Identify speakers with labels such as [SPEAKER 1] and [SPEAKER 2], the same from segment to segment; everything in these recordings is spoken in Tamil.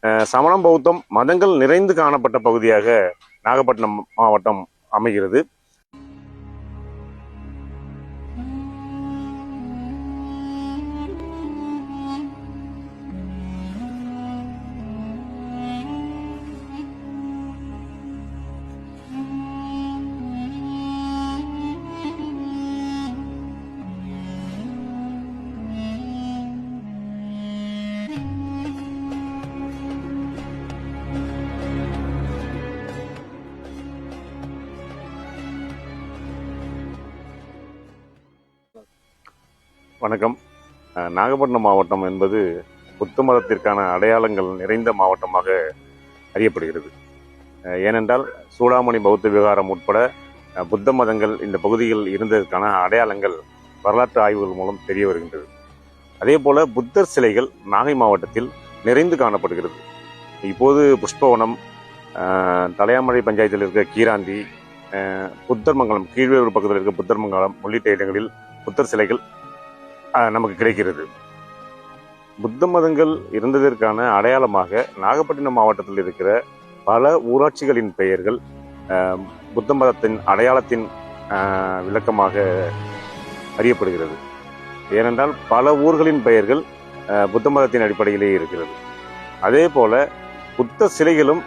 [SPEAKER 1] சமணம் பௌத்தம் மதங்கள் நிறைந்து காணப்பட்ட பகுதியாக நாகப்பட்டினம் மாவட்டம் அமைகிறது. வணக்கம். நாகப்பட்டினம் மாவட்டம் என்பது புத்த மதத்திற்கான அடையாளங்கள் நிறைந்த மாவட்டமாக அறியப்படுகிறது. ஏனென்றால் சூடாமணி பௌத்த விகாரம் உட்பட புத்த மதங்கள் இந்த பகுதியில் இருந்ததற்கான அடையாளங்கள் வரலாற்று ஆய்வுகள் மூலம் தெரிய வருகின்றது. அதே போல புத்தர் சிலைகள் நாகை மாவட்டத்தில் நிறைந்து காணப்படுகிறது. இப்போது புஷ்பவனம், தலையாமலை பஞ்சாயத்தில் இருக்க கீராந்தி, புத்தர்மங்கலம், கீழ்வேலூர் பக்கத்தில் இருக்க புத்தர்மங்கலம் உள்ளிட்ட இடங்களில் புத்தர் சிலைகள் நமக்கு கிடைக்கிறது. புத்த மதங்கள் இருந்ததற்கான அடையாளமாக நாகப்பட்டினம் மாவட்டத்தில் இருக்கிற பல ஊராட்சிகளின் பெயர்கள் புத்த மதத்தின் அடையாளத்தின் விளக்கமாக அறியப்படுகிறது. ஏனென்றால் பல ஊர்களின் பெயர்கள் புத்த மதத்தின் அடிப்படையிலே இருக்கிறது. அதே போல புத்த சிலைகளும்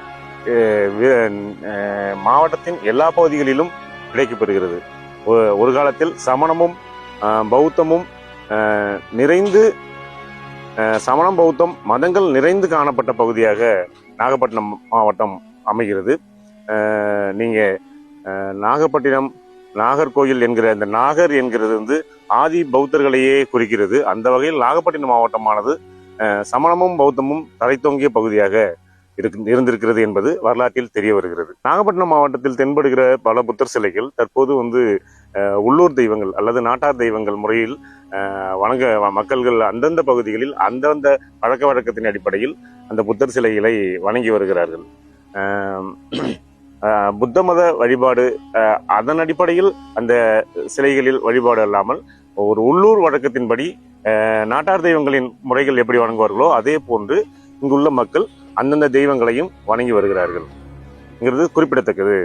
[SPEAKER 1] மாவட்டத்தின் எல்லா பகுதிகளிலும் கிடைக்கப்பெறுகிறது. ஒரு காலத்தில் சமணமும் பௌத்தமும் நிறைந்து சமணம் பௌத்தம் மதங்கள் நிறைந்து காணப்பட்ட பகுதியாக நாகப்பட்டினம் மாவட்டம் அமைகிறது. நீங்க நாகப்பட்டினம் நாகர்கோயில் என்கிற அந்த நாகர் என்கிறது ஆதி பௌத்தர்களையே குறிக்கிறது. அந்த வகையில் நாகப்பட்டினம் மாவட்டமானது சமணமும் பௌத்தமும் தழைத்தோங்கிய பகுதியாக இருந்திருக்கிறது என்பது வரலாற்றில் தெரிய வருகிறது. நாகப்பட்டினம் மாவட்டத்தில் தென்படுகிற பல புத்தர் சிலைகள் தற்போது உள்ளூர் தெய்வங்கள் அல்லது நாட்டார் தெய்வங்கள் முறையில் வணங்க மக்கள்கள் அந்தந்த பகுதிகளில் அந்தந்த பழக்க வழக்கத்தின் அடிப்படையில் அந்த புத்தர் சிலைகளை வணங்கி வருகிறார்கள். புத்த மத வழிபாடு அதன் அடிப்படையில் அந்த சிலைகளில் வழிபாடு அல்லாமல் ஒரு உள்ளூர் வழக்கத்தின்படி நாட்டார் தெய்வங்களின் முறைகள் எப்படி வணங்குவார்களோ அதே போன்று இங்குள்ள மக்கள் அந்தந்த தெய்வங்களையும் வணங்கி வருகிறார்கள் குறிப்பிடத்தக்கது.